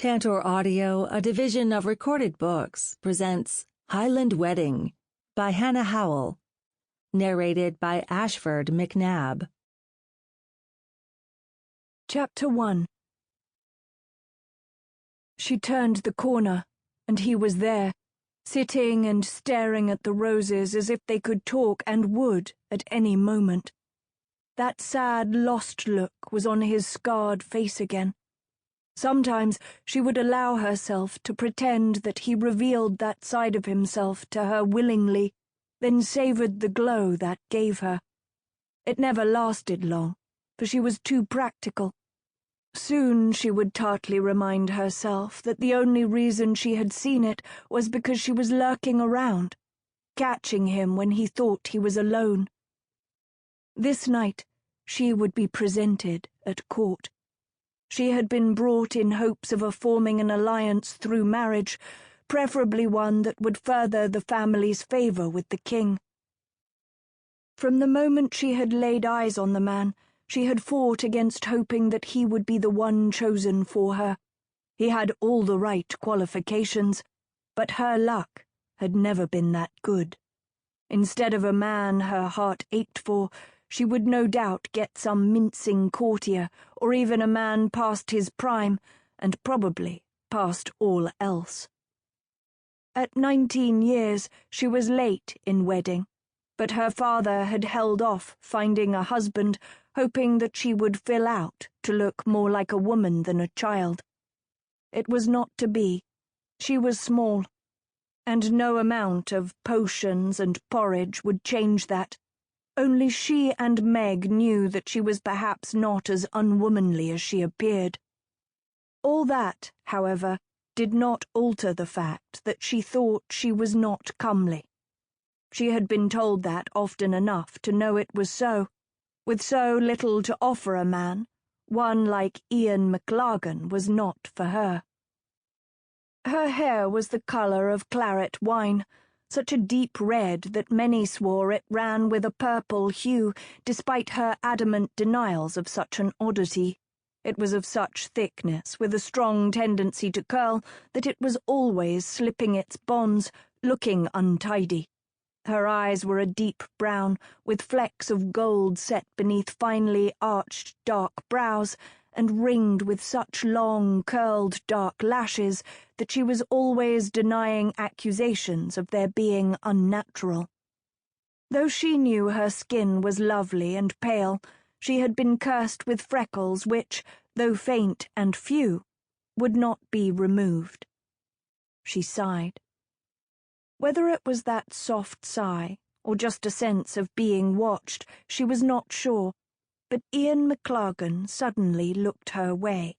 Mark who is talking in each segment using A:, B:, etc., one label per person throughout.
A: Tantor Audio, a division of Recorded Books, presents Highland Wedding by Hannah Howell, narrated by Ashford Macnab.
B: Chapter 1. She turned the corner, and he was there, sitting and staring at the roses as if they could talk and would at any moment. That sad, lost look was on his scarred face again. Sometimes she would allow herself to pretend that he revealed that side of himself to her willingly, then savoured the glow that gave her. It never lasted long, for she was too practical. Soon she would tartly remind herself that the only reason she had seen it was because she was lurking around, catching him when he thought he was alone. This night she would be presented at court. She had been brought in hopes of forming an alliance through marriage, preferably one that would further the family's favour with the king. From the moment she had laid eyes on the man, she had fought against hoping that he would be the one chosen for her. He had all the right qualifications, but her luck had never been that good. Instead of a man her heart ached for, she would no doubt get some mincing courtier, or even a man past his prime, and probably past all else. At 19 years she was late in wedding, but her father had held off finding a husband, hoping that she would fill out to look more like a woman than a child. It was not to be. She was small, and no amount of potions and porridge would change that. Only she and Meg knew that she was perhaps not as unwomanly as she appeared. All that, however, did not alter the fact that she thought she was not comely. She had been told that often enough to know it was so. With so little to offer a man, one like Sir Iain MacLagan was not for her. Her hair was the colour of claret wine, such a deep red that many swore it ran with a purple hue, despite her adamant denials of such an oddity. It was of such thickness, with a strong tendency to curl, that it was always slipping its bonds, looking untidy. Her eyes were a deep brown, with flecks of gold set beneath finely arched dark brows, and ringed with such long, curled dark lashes that she was always denying accusations of their being unnatural. Though she knew her skin was lovely and pale, she had been cursed with freckles which, though faint and few, would not be removed. She sighed. Whether it was that soft sigh, or just a sense of being watched, she was not sure, but Iain MacLagan suddenly looked her way.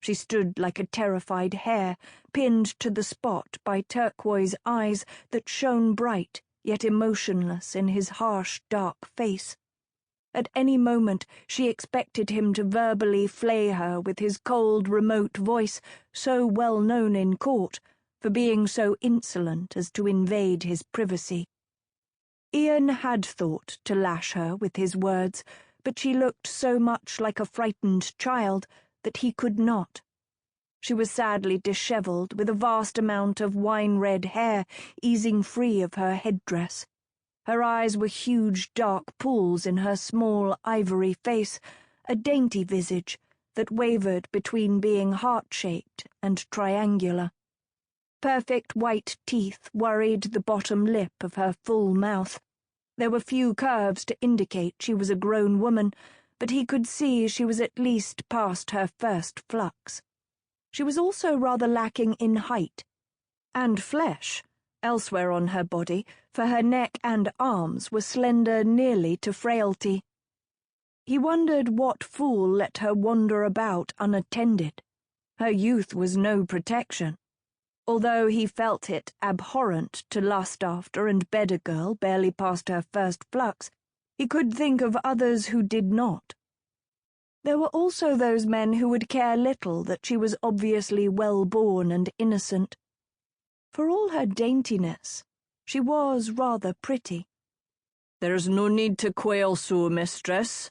B: She stood like a terrified hare, pinned to the spot by turquoise eyes that shone bright, yet emotionless in his harsh, dark face. At any moment she expected him to verbally flay her with his cold, remote voice, so well known in court, for being so insolent as to invade his privacy. Ian had thought to lash her with his words, but she looked so much like a frightened child that he could not. She was sadly dishevelled, with a vast amount of wine-red hair easing free of her headdress. Her eyes were huge dark pools in her small ivory face, a dainty visage that wavered between being heart-shaped and triangular. Perfect white teeth worried the bottom lip of her full mouth. There were few curves to indicate she was a grown woman, but he could see she was at least past her first flux. She was also rather lacking in height and flesh elsewhere on her body, for her neck and arms were slender nearly to frailty. He wondered what fool let her wander about unattended. Her youth was no protection. Although he felt it abhorrent to lust after and bed a girl barely past her first flux, he could think of others who did not. There were also those men who would care little that she was obviously well-born and innocent. For all her daintiness, she was rather pretty.
C: "There's no need to quail so, mistress."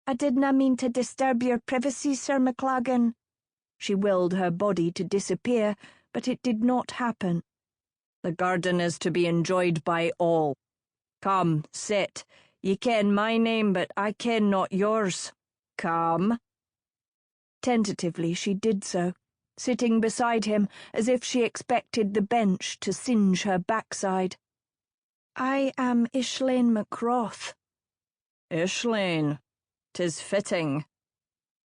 B: "I didna mean to disturb your privacy, Sir MacLagan." She willed her body to disappear, but it did not happen.
C: The garden is to be enjoyed by all. Come, sit. Ye ken my name, but I ken not yours. Come.
B: Tentatively she did so, sitting beside him as if she expected the bench to singe her backside. I am Islaen MacRoth.
C: Islaen, 'tis fitting,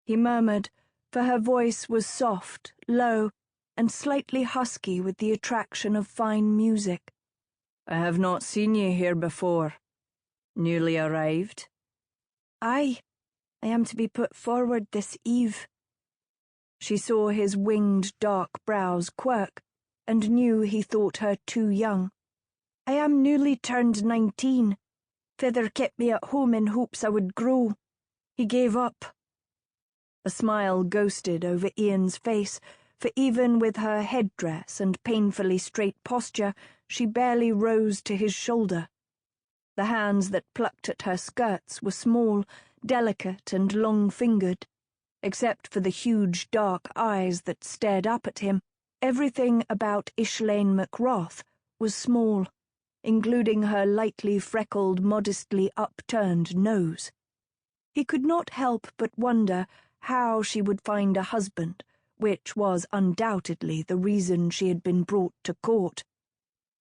B: he murmured, for her voice was soft, low, and slightly husky with the attraction of fine music.
C: I have not seen ye here before. Newly arrived?
B: Aye, I am to be put forward this eve. She saw his winged dark brows quirk, and knew he thought her too young. I am newly turned 19. Feyther kept me at home in hopes I would grow. He gave up. A smile ghosted over Ian's face, for even with her headdress and painfully straight posture, she barely rose to his shoulder. The hands that plucked at her skirts were small, delicate and long-fingered. Except for the huge dark eyes that stared up at him, everything about Islaen MacRoth was small, including her lightly freckled, modestly upturned nose. He could not help but wonder how she would find a husband, which was undoubtedly the reason she had been brought to court.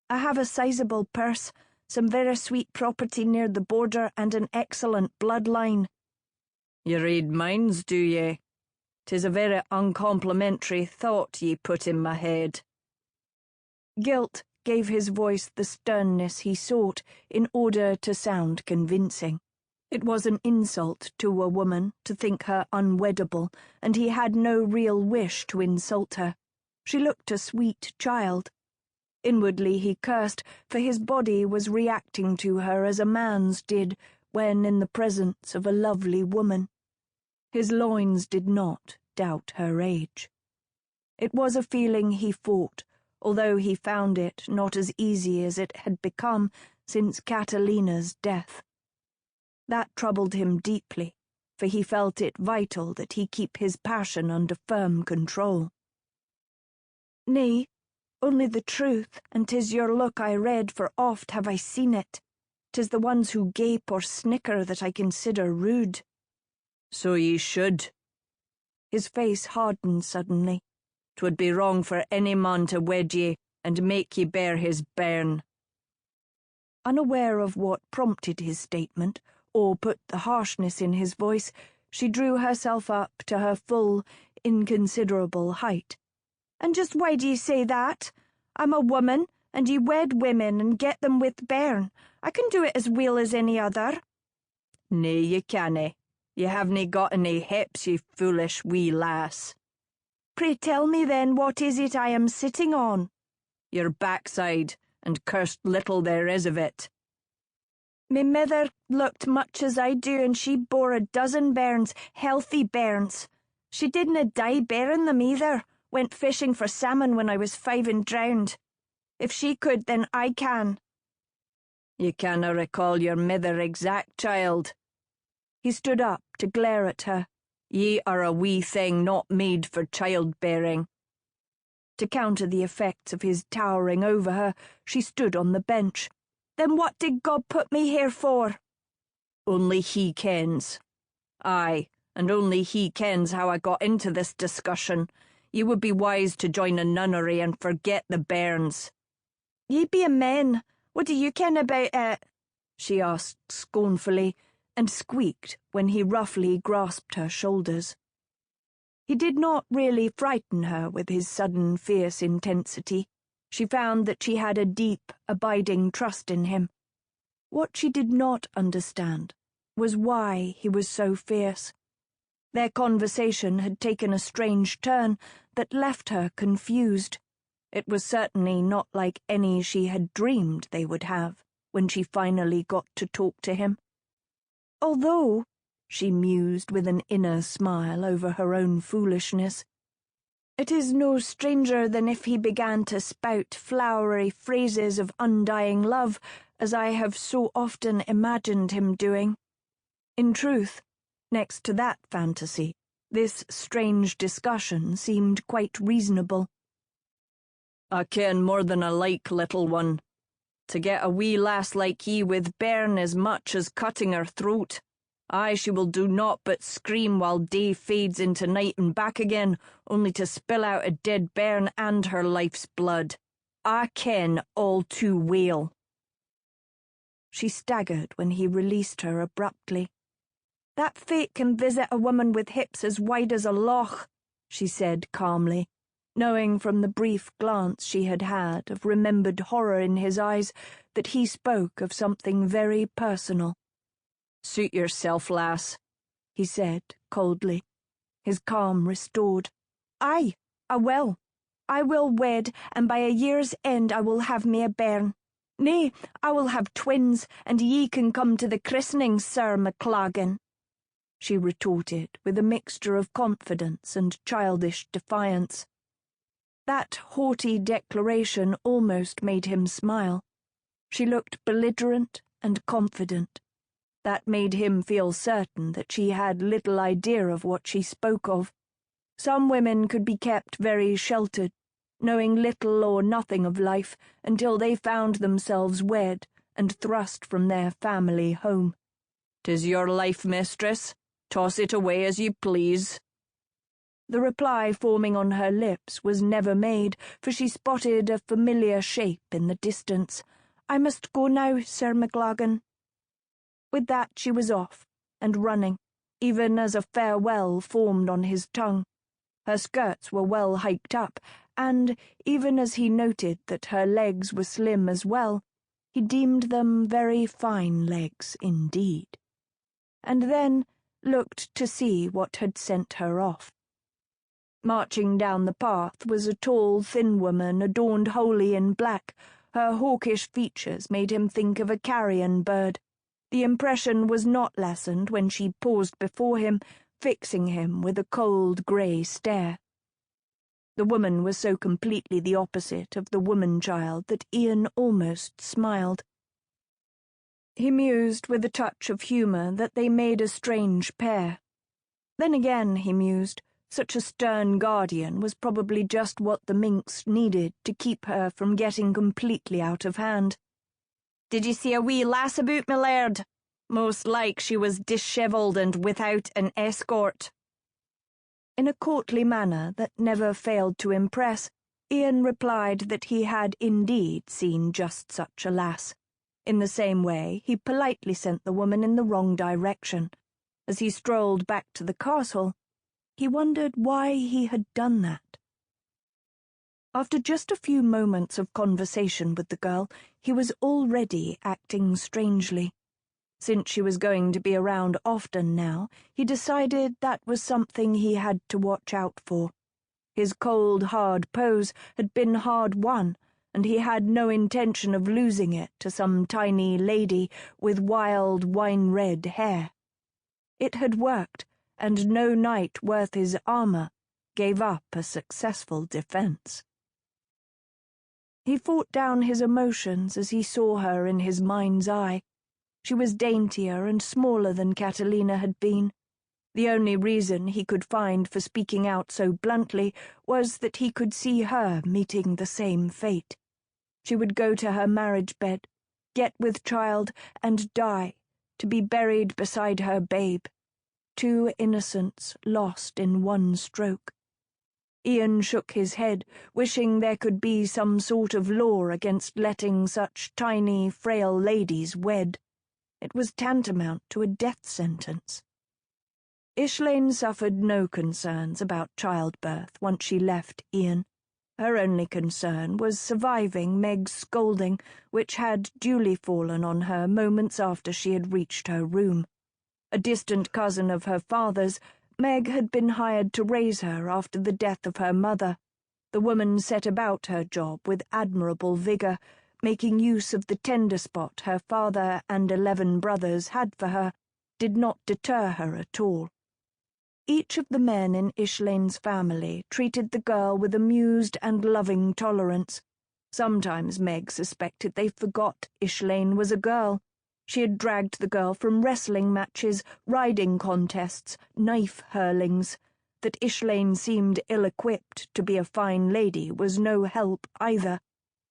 B: I have a sizable purse, some very sweet property near the border, and an excellent bloodline.
C: Ye read minds, do ye? 'Tis a very uncomplimentary thought ye put in my head.
B: Guilt gave his voice the sternness he sought in order to sound convincing. It was an insult to a woman to think her unweddable, and he had no real wish to insult her. She looked a sweet child. Inwardly he cursed, for his body was reacting to her as a man's did when in the presence of a lovely woman. His loins did not doubt her age. It was a feeling he fought, although he found it not as easy as it had become since Catalina's death. That troubled him deeply, for he felt it vital that he keep his passion under firm control. Nay, only the truth, and 'tis your look I read, for oft have I seen it. 'Tis the ones who gape or snicker that I consider rude.
C: So ye should.
B: His face hardened suddenly.
C: 'Twould be wrong for any man to wed ye and make ye bear his bairn.
B: Unaware of what prompted his statement, or put the harshness in his voice, she drew herself up to her full, inconsiderable height. And just why do ye say that? I'm a woman, and ye wed women and get them with bairn. I can do it as weel as any other.
C: Nay, ye canna. Ye havena got any hips, ye foolish wee lass.
B: Pray tell me then, what is it I am sitting on?
C: Your backside, and cursed little there is of it.
B: Me mither looked much as I do, and she bore a dozen bairns, healthy bairns. She didna die bearing them either. Went fishing for salmon when I was 5 and drowned. If she could, then I can.
C: Ye canna recall your mither exact, child.
B: He stood up to glare at her.
C: Ye are a wee thing not made for childbearing.
B: To counter the effects of his towering over her, she stood on the bench. Then what did God put me here for?
C: Only He kens. Aye, and only He kens how I got into this discussion. Ye would be wise to join a nunnery and forget the bairns.
B: Ye be a men. What do you ken about it? She asked scornfully, and squeaked when he roughly grasped her shoulders. He did not really frighten her with his sudden fierce intensity. She found that she had a deep, abiding trust in him. What she did not understand was why he was so fierce. Their conversation had taken a strange turn that left her confused. It was certainly not like any she had dreamed they would have when she finally got to talk to him. Although, she mused with an inner smile over her own foolishness, it is no stranger than if he began to spout flowery phrases of undying love, as I have so often imagined him doing. In truth, next to that fantasy, This strange discussion seemed quite reasonable.
C: "I ken more than I like, little one. To get a wee lass like ye with bairn is much as cutting her throat. Aye, she will do naught but scream while day fades into night and back again, only to spill out a dead bairn and her life's blood. I ken all too well."
B: She staggered when he released her abruptly. "That fate can visit a woman with hips as wide as a loch," she said calmly, knowing from the brief glance she had had of remembered horror in his eyes that he spoke of something very personal.
C: "Suit yourself, lass,"
B: he said coldly, his calm restored. "Aye, I will. I will wed, and by a year's end I will have me a bairn. Nay, I will have twins, and ye can come to the christening, Sir MacLagan," she retorted with a mixture of confidence and childish defiance. That haughty declaration almost made him smile. She looked belligerent and confident. That made him feel certain that she had little idea of what she spoke of. Some women could be kept very sheltered, knowing little or nothing of life until they found themselves wed and thrust from their family home.
C: "'Tis your life, mistress. Toss it away as you please."
B: The reply forming on her lips was never made, for she spotted a familiar shape in the distance. "I must go now, Sir MacLagan." With that she was off, and running, even as a farewell formed on his tongue. Her skirts were well hiked up, and, even as he noted that her legs were slim as well, he deemed them very fine legs indeed. And then looked to see what had sent her off. Marching down the path was a tall, thin woman adorned wholly in black. Her hawkish features made him think of a carrion bird. The impression was not lessened when she paused before him, fixing him with a cold grey stare. The woman was so completely the opposite of the woman-child that Ian almost smiled. He mused with a touch of humour that they made a strange pair. Then again, he mused, such a stern guardian was probably just what the minx needed to keep her from getting completely out of hand.
C: "Did you see a wee lass aboot, my laird? Most like she was dishevelled and without an escort."
B: In a courtly manner that never failed to impress, Ian replied that he had indeed seen just such a lass. In the same way, he politely sent the woman in the wrong direction. As he strolled back to the castle, he wondered why he had done that. After just a few moments of conversation with the girl, he was already acting strangely. Since she was going to be around often now, he decided that was something he had to watch out for. His cold, hard pose had been hard won, and he had no intention of losing it to some tiny lady with wild, wine-red hair. It had worked, and no knight worth his armour gave up a successful defence. He fought down his emotions as he saw her in his mind's eye. She was daintier and smaller than Catalina had been. The only reason he could find for speaking out so bluntly was that he could see her meeting the same fate. She would go to her marriage bed, get with child, and die, to be buried beside her babe. 2 innocents lost in one stroke. Ian shook his head, wishing there could be some sort of law against letting such tiny, frail ladies wed. It was tantamount to a death sentence. Islaen suffered no concerns about childbirth once she left Ian. Her only concern was surviving Meg's scolding, which had duly fallen on her moments after she had reached her room. A distant cousin of her father's, Meg had been hired to raise her after the death of her mother. The woman set about her job with admirable vigour, making use of the tender spot her father and 11 brothers had for her, did not deter her at all. Each of the men in Islaen's family treated the girl with amused and loving tolerance. Sometimes Meg suspected they forgot Islaen was a girl. She had dragged the girl from wrestling matches, riding contests, knife hurlings. that Islaen seemed ill-equipped to be a fine lady was no help either.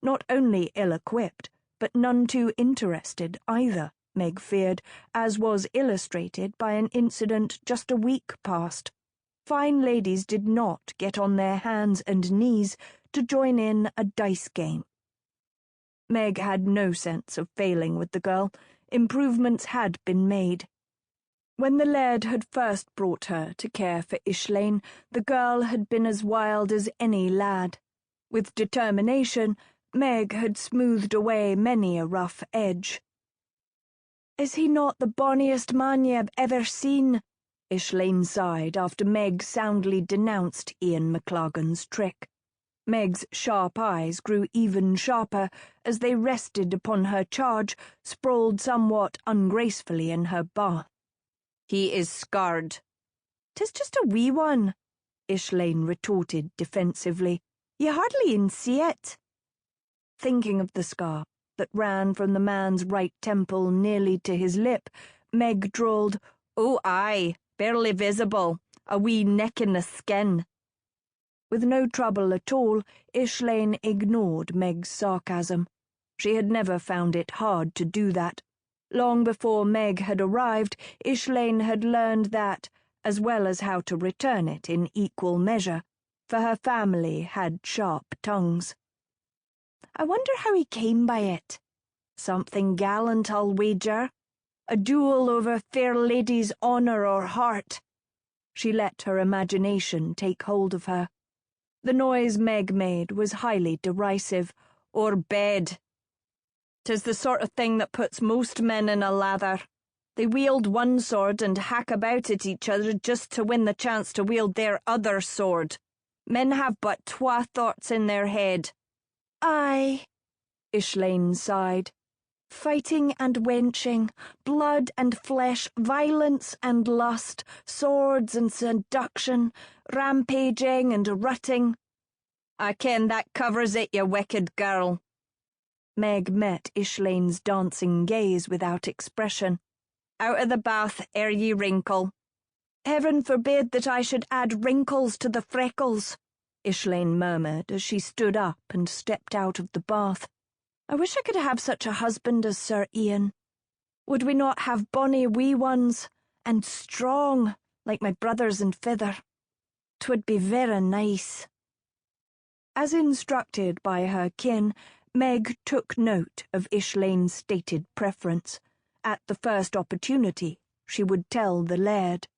B: Not only ill-equipped, but none too interested either, Meg feared, as was illustrated by an incident just a week past. Fine ladies did not get on their hands and knees to join in a dice game. Meg had no sense of failing with the girl. Improvements had been made. When the laird had first brought her to care for Islaen, the girl had been as wild as any lad. With determination, Meg had smoothed away many a rough edge. "Is he not the bonniest man ye have ever seen?" Islaen sighed after Meg soundly denounced Iain MacLagan's trick. Meg's sharp eyes grew even sharper as they rested upon her charge, sprawled somewhat ungracefully in her bath.
C: "He is scarred."
B: "'Tis just a wee one," Islaen retorted defensively. "Ye hardly e'en see it." Thinking of the scar that ran from the man's right temple nearly to his lip, Meg drawled,
C: "Oh, aye, barely visible, a wee nick in the skin."
B: With no trouble at all, Islaen ignored Meg's sarcasm. She had never found it hard to do that. Long before Meg had arrived, Islaen had learned that, as well as how to return it in equal measure, for her family had sharp tongues. "I wonder how he came by it. Something gallant, I'll wager. A duel over fair lady's honour or heart." She let her imagination take hold of her. The noise Meg made was highly derisive.
C: "Or bed. 'Tis the sort of thing that puts most men in a lather. They wield one sword and hack about at each other just to win the chance to wield their other sword. Men have but twa thoughts in their head."
B: "Aye," Islaen sighed. "Fighting and wenching, blood and flesh, violence and lust, swords and seduction, rampaging and rutting."
C: "I ken that covers it, you wicked girl."
B: Meg met Islaen's dancing gaze without expression.
C: "Out of the bath ere ye wrinkle."
B: "Heaven forbid that I should add wrinkles to the freckles," Islaen murmured as she stood up and stepped out of the bath. "I wish I could have such a husband as Sir Iain. Would we not have bonny wee ones, and strong, like my brothers and feyther? 'Twould be vera nice." As instructed by her kin, Meg took note of Islaen's stated preference. At the first opportunity, she would tell the laird.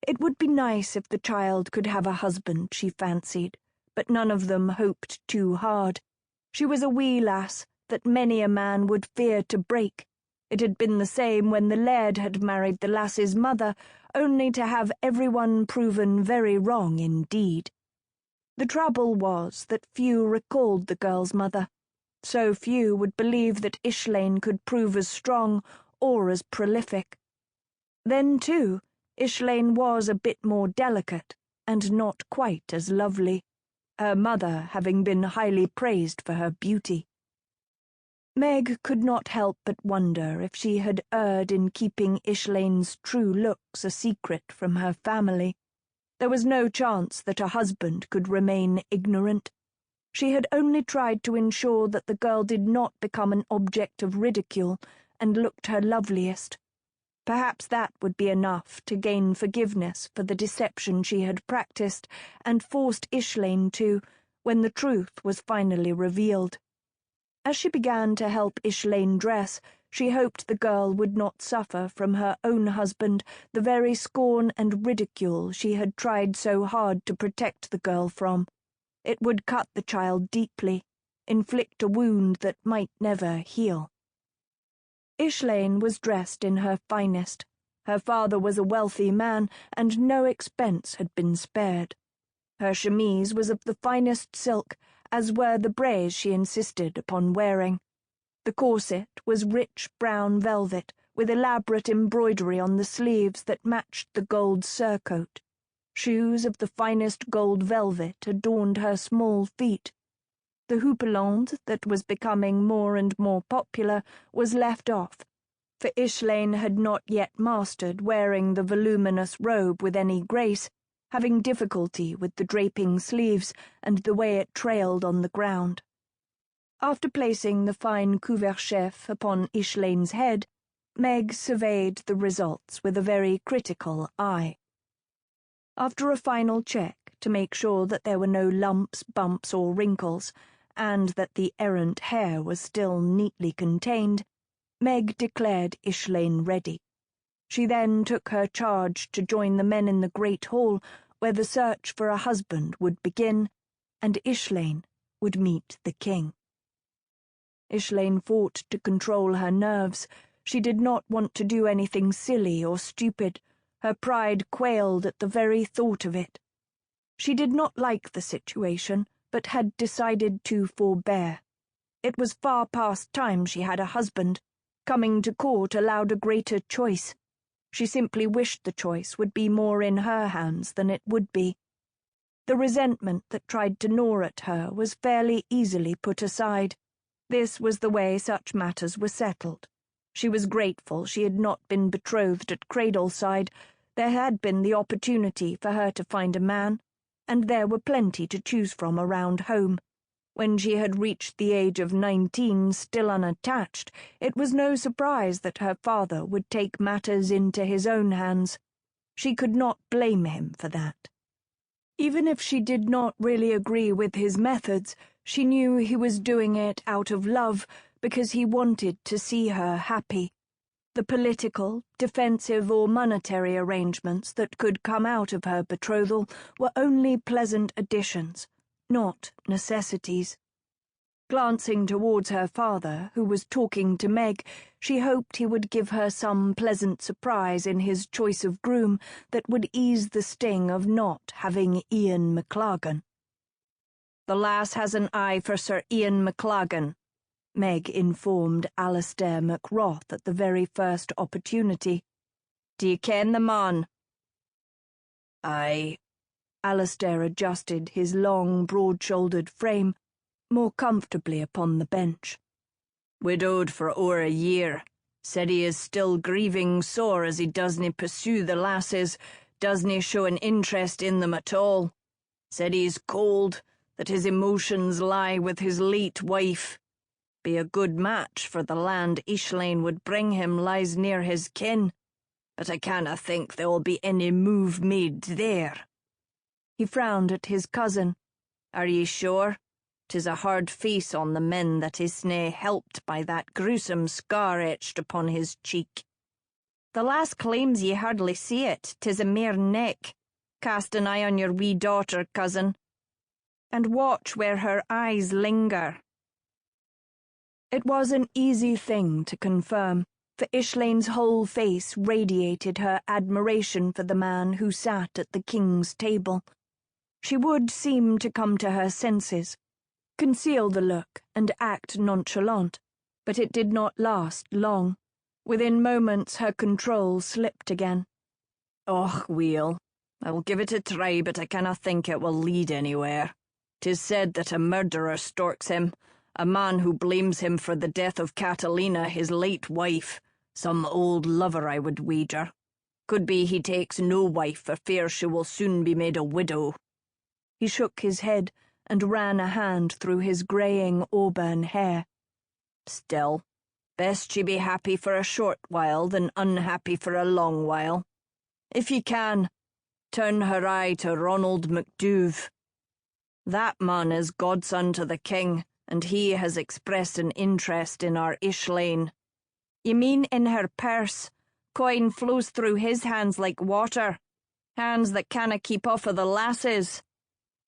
B: It would be nice if the child could have a husband, she fancied, but none of them hoped too hard. She was a wee lass that many a man would fear to break. It had been the same when the laird had married the lass's mother, only to have everyone proven very wrong indeed. The trouble was that few recalled the girl's mother. So few would believe that Islaen could prove as strong or as prolific. Then, too, Islaen was a bit more delicate and not quite as lovely, her mother having been highly praised for her beauty. Meg could not help but wonder if she had erred in keeping Islaen's true looks a secret from her family. There was no chance that a husband could remain ignorant. She had only tried to ensure that the girl did not become an object of ridicule and looked her loveliest. Perhaps that would be enough to gain forgiveness for the deception she had practiced and forced Islaen to, when the truth was finally revealed. As she began to help Islaen dress, she hoped the girl would not suffer from her own husband the very scorn and ridicule she had tried so hard to protect the girl from. It would cut the child deeply, inflict a wound that might never heal. Islaen was dressed in her finest. Her father was a wealthy man, and no expense had been spared. Her chemise was of the finest silk, as were the braids she insisted upon wearing. The corset was rich brown velvet, with elaborate embroidery on the sleeves that matched the gold surcoat. Shoes of the finest gold velvet adorned her small feet. The houppelande, that was becoming more and more popular, was left off, for Islaen had not yet mastered wearing the voluminous robe with any grace, having difficulty with the draping sleeves and the way it trailed on the ground. After placing the fine couvre-chef upon Islaen's head, Meg surveyed the results with a very critical eye. After a final check to make sure that there were no lumps, bumps, or wrinkles, and that the errant hair was still neatly contained, Meg declared Islaen ready. She then took her charge to join the men in the great hall where the search for a husband would begin, and Islaen would meet the king. Islaen fought to control her nerves. She did not want to do anything silly or stupid. Her pride quailed at the very thought of it. She did not like the situation, but had decided to forbear. It was far past time she had a husband. Coming to court allowed a greater choice. She simply wished the choice would be more in her hands than it would be. The resentment that tried to gnaw at her was fairly easily put aside. This was the way such matters were settled. She was grateful she had not been betrothed at cradleside. There had been the opportunity for her to find a man, and there were plenty to choose from around home. When she had reached the age of 19, still unattached, it was no surprise that her father would take matters into his own hands. She could not blame him for that. Even if she did not really agree with his methods, she knew he was doing it out of love because he wanted to see her happy. The political, defensive, or monetary arrangements that could come out of her betrothal were only pleasant additions, not necessities. Glancing towards her father, who was talking to Meg, she hoped he would give her some pleasant surprise in his choice of groom that would ease the sting of not having Iain MacLagan.
C: "The lass has an eye for Sir Iain MacLagan," Meg informed Alasdair MacRoth at the very first opportunity. "Do you ken the man?"
B: "Aye." Alasdair adjusted his long, broad-shouldered frame more comfortably upon the bench.
C: "Widowed for o'er a year. Said he is still grieving sore as he doesna pursue the lasses, doesna show an interest in them at all. Said he's cold, that his emotions lie with his late wife. Be a good match for the land Islaen would bring him lies near his kin, but I canna think there will be any move made there."
B: He frowned at his cousin.
C: "Are ye sure? 'Tis a hard face on the men that isna helped by that gruesome scar etched upon his cheek." "The lass claims ye hardly see it. 'Tis a mere neck. Cast an eye on your wee daughter, cousin, and watch where her eyes linger."
B: It was an easy thing to confirm, for Islaen's whole face radiated her admiration for the man who sat at the king's table. She would seem to come to her senses, conceal the look and act nonchalant, but it did not last long. Within moments her control slipped again.
C: "Och, weel, I will give it a try, but I canna think it will lead anywhere. 'Tis said that a murderer stalks him, a man who blames him for the death of Catalina, his late wife, some old lover, I would wager. Could be he takes no wife for fear she will soon be made a widow."
B: He shook his head and ran a hand through his greying auburn hair.
C: "Still, best she be happy for a short while than unhappy for a long while. If ye can, turn her eye to Ronald MacDuve. That man is godson to the king, and he has expressed an interest in our Islaen."
B: "You mean in her purse? Coin flows through his hands like water. Hands that canna keep off of the lasses."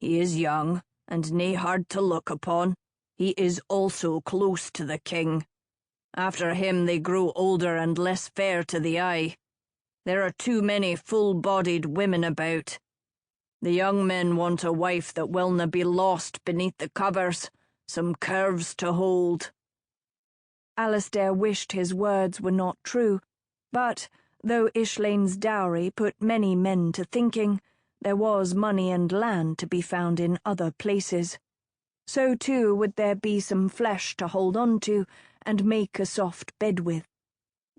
C: "He is young, and nae hard to look upon. He is also close to the king. After him they grow older and less fair to the eye. There are too many full-bodied women about. The young men want a wife that willna be lost beneath the covers, some curves to hold."
B: Alasdair wished his words were not true, but, though Islaen's dowry put many men to thinking, there was money and land to be found in other places. So too would there be some flesh to hold on to and make a soft bed with.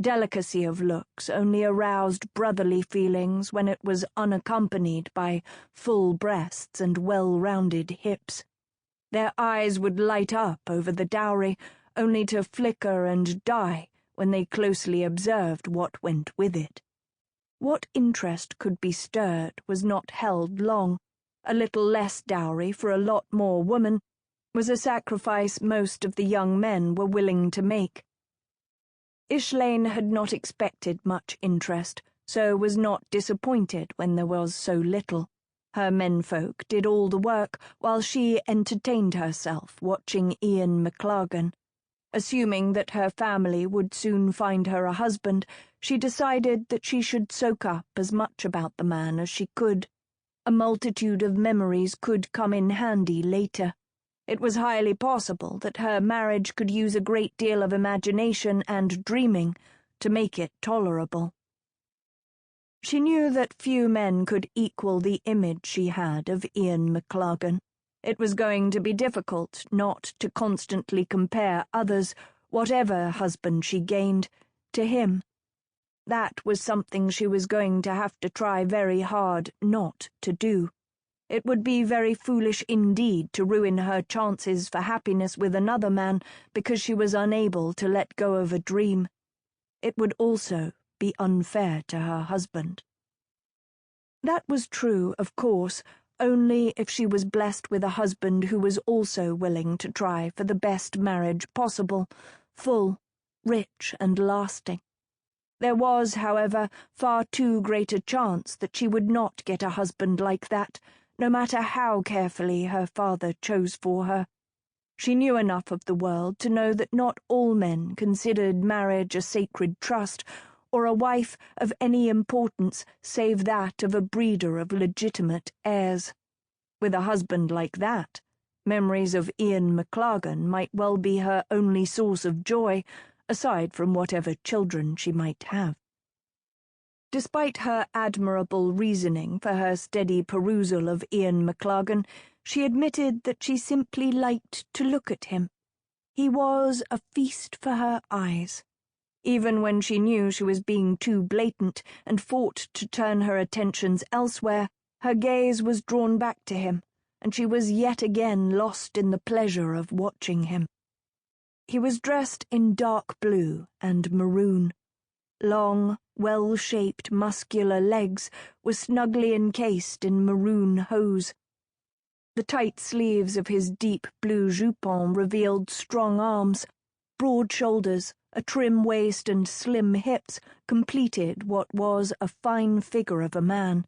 B: Delicacy of looks only aroused brotherly feelings when it was unaccompanied by full breasts and well-rounded hips. Their eyes would light up over the dowry, only to flicker and die when they closely observed what went with it. What interest could be stirred was not held long. A little less dowry for a lot more woman was a sacrifice most of the young men were willing to make. Islaen had not expected much interest, so was not disappointed when there was so little. Her menfolk did all the work while she entertained herself watching Iain MacLagan. Assuming that her family would soon find her a husband, she decided that she should soak up as much about the man as she could. A multitude of memories could come in handy later. It was highly possible that her marriage could use a great deal of imagination and dreaming to make it tolerable. She knew that few men could equal the image she had of Iain MacLagan. It was going to be difficult not to constantly compare others, whatever husband she gained, to him. That was something she was going to have to try very hard not to do. It would be very foolish indeed to ruin her chances for happiness with another man because she was unable to let go of a dream. It would also be unfair to her husband. That was true, of course, only if she was blessed with a husband who was also willing to try for the best marriage possible, full, rich, and lasting. There was, however, far too great a chance that she would not get a husband like that, no matter how carefully her father chose for her. She knew enough of the world to know that not all men considered marriage a sacred trust, or a wife of any importance save that of a breeder of legitimate heirs. With a husband like that, memories of Iain MacLagan might well be her only source of joy, aside from whatever children she might have. Despite her admirable reasoning for her steady perusal of Iain MacLagan, she admitted that she simply liked to look at him. He was a feast for her eyes. Even when she knew she was being too blatant and fought to turn her attentions elsewhere, her gaze was drawn back to him, and she was yet again lost in the pleasure of watching him. He was dressed in dark blue and maroon. Long, well-shaped, muscular legs were snugly encased in maroon hose. The tight sleeves of his deep blue jupon revealed strong arms. Broad shoulders, a trim waist, and slim hips completed what was a fine figure of a man.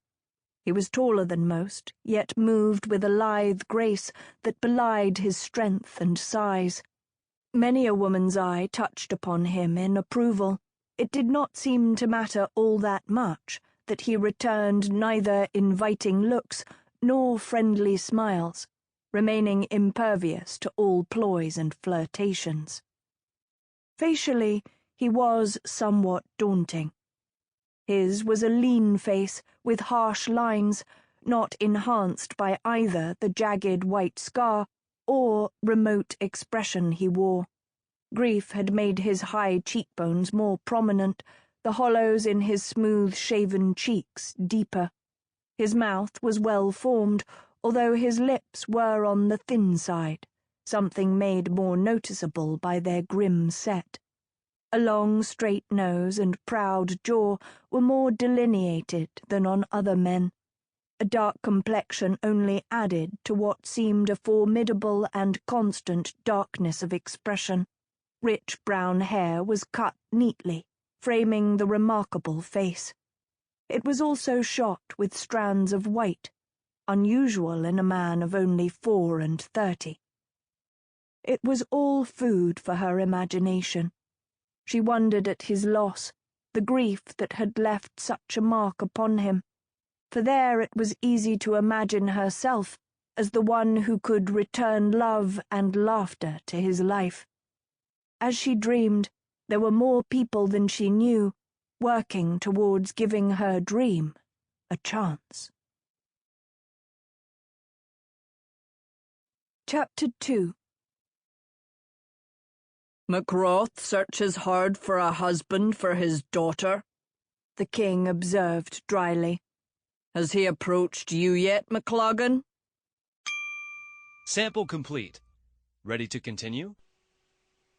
B: He was taller than most, yet moved with a lithe grace that belied his strength and size. Many a woman's eye touched upon him in approval. It did not seem to matter all that much that he returned neither inviting looks nor friendly smiles, remaining impervious to all ploys and flirtations. Facially, he was somewhat daunting. His was a lean face with harsh lines, not enhanced by either the jagged white scar or remote expression he wore. Grief had made his high cheekbones more prominent, the hollows in his smooth-shaven cheeks deeper. His mouth was well-formed, although his lips were on the thin side, something made more noticeable by their grim set. A long, straight nose and proud jaw were more delineated than on other men. A dark complexion only added to what seemed a formidable and constant darkness of expression. Rich brown hair was cut neatly, framing the remarkable face. It was also shot with strands of white, unusual in a man of only 34. It was all food for her imagination. She wondered at his loss, the grief that had left such a mark upon him, for there it was easy to imagine herself as the one who could return love and laughter to his life. As she dreamed, there were more people than she knew, working towards giving her dream a chance. Chapter 2.
C: MacRoth searches hard for a husband for his daughter,
B: the king observed dryly.
C: Has he approached you yet, MacLagan?
D: Sample complete. Ready to continue?